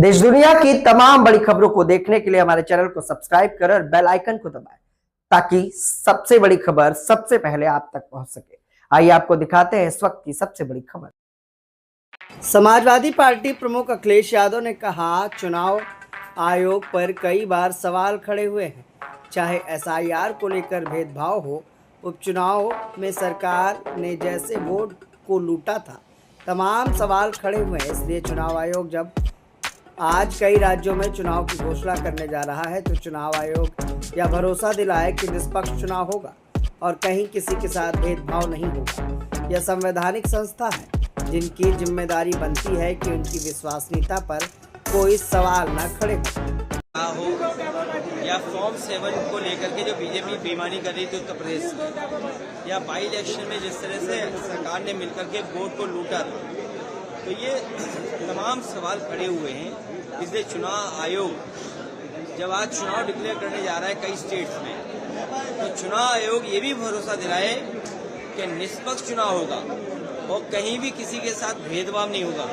देश दुनिया की तमाम बड़ी खबरों को देखने के लिए हमारे चैनल को सब्सक्राइब करें और बेल आइकन को दबाएं ताकि सबसे बड़ी खबर सबसे पहले आप तक पहुंच सके। आइए आपको दिखाते हैं इस वक्त की सबसे बड़ी खबर। समाजवादी पार्टी प्रमुख अखिलेश यादव ने कहा, चुनाव आयोग पर कई बार सवाल खड़े हुए हैं, चाहे एसआईआर को लेकर भेदभाव हो, उपचुनाव में सरकार ने जैसे वोट को लूटा था, तमाम सवाल खड़े हुए हैं। इसलिए चुनाव आयोग जब आज कई राज्यों में चुनाव की घोषणा करने जा रहा है तो चुनाव आयोग यह भरोसा दिलाए कि निष्पक्ष चुनाव होगा और कहीं किसी के साथ भेदभाव नहीं होगा। यह संवैधानिक संस्था है जिनकी जिम्मेदारी बनती है कि उनकी विश्वसनीयता पर कोई सवाल न खड़े हो या फॉर्म 7 को लेकर के जो बीजेपी बेईमानी कर रही थी उत्तर प्रदेश में, या बाई इलेक्शन में जिस तरह से सरकार ने मिलकर के वोट को लूटा था, तो ये तमाम सवाल खड़े हुए हैं। इसलिए चुनाव आयोग जब आज चुनाव डिक्लेयर करने जा रहा है कई स्टेट्स में, तो चुनाव आयोग ये भी भरोसा दिलाए कि निष्पक्ष चुनाव होगा और कहीं भी किसी के साथ भेदभाव नहीं होगा,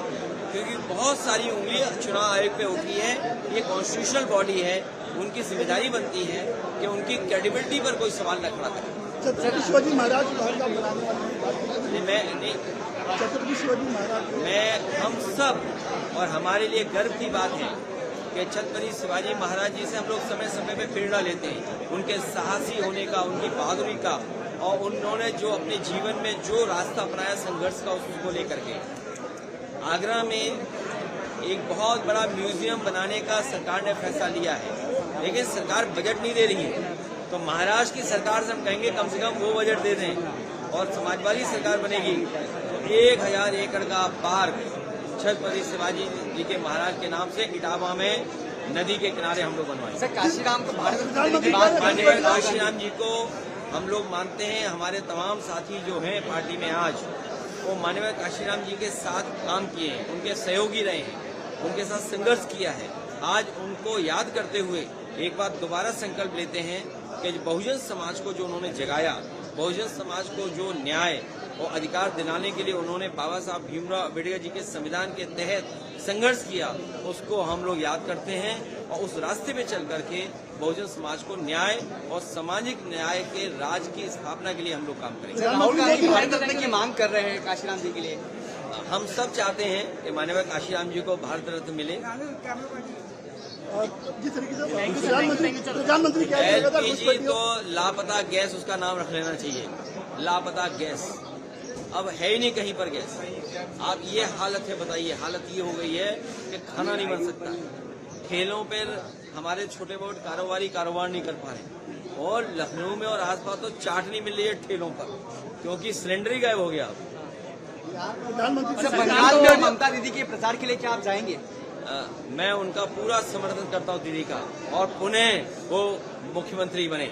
क्योंकि बहुत सारी उंगलियां चुनाव आयोग पे उठी है। ये कॉन्स्टिट्यूशनल बॉडी है, उनकी जिम्मेदारी बनती है कि उनकी क्रेडिबिलिटी पर कोई सवाल न खड़ा करे। छत्रपति शिवाजी महाराज मैं हम सब और हमारे लिए गर्व की बात है कि छत्रपति शिवाजी महाराज जी से हम लोग समय समय पे प्रेरणा लेते हैं, उनके साहसी होने का, उनकी बहादुरी का, और उन्होंने जो अपने जीवन में जो रास्ता अपनाया संघर्ष का, उसको लेकर के आगरा में एक बहुत बड़ा म्यूजियम बनाने का सरकार ने फैसला लिया है, लेकिन सरकार बजट नहीं दे रही है। तो महाराष्ट्र की सरकार से हम कहेंगे कम से कम वो बजट दे दें, और समाजवादी सरकार बनेगी तो 1000 एकड़ का पार्क छत्रपति शिवाजी जी के महाराज के नाम से इटावा में नदी के किनारे हम लोग बनवाएंगे। सर, काशीराम को माननीय काशीराम जी को हम लोग मानते हैं। हमारे तमाम साथी जो हैं पार्टी में आज, वो माननीय काशीराम जी के साथ काम किए हैं, उनके सहयोगी रहे हैं, उनके साथ संघर्ष किया है। आज उनको याद करते हुए एक बार दोबारा संकल्प लेते हैं कि बहुजन समाज को जो उन्होंने जगाया, बहुजन समाज को जो न्याय और अधिकार दिलाने के लिए उन्होंने बाबा साहब भीमराव अम्बेडकर जी के संविधान के तहत संघर्ष किया, उसको हम लोग याद करते हैं और उस रास्ते पे चल करके बहुजन समाज को न्याय और सामाजिक न्याय के राज की स्थापना के लिए हम लोग काम करेंगे। राहुल गांधी भारत रत्न की मांग कर रहे हैं काशीराम जी के लिए। हम सब चाहते हैं कि माननीय काशीराम जी को भारत रत्न मिले। जिस तरीके से प्रधानमंत्री एलपीजी तो लापता गैस उसका नाम रख लेना चाहिए, लापता गैस। अब है ही नहीं कहीं पर गैस। आप ये हालत है, बताइए, हालत ये हो गई है कि खाना नहीं बन सकता। ठेलों पर हमारे छोटे बहुत कारोबार नहीं कर पा रहे, और लखनऊ में और आसपास तो चाट नहीं मिल रही है ठेलों पर, क्योंकि सिलेंडर ही गायब हो गया। प्रधानमंत्री बंगाल में ममता दीदी के प्रचार के लिए क्या आप जाएंगे? मैं उनका पूरा समर्थन करता हूं दीदी का, और पुनः वो मुख्यमंत्री बने।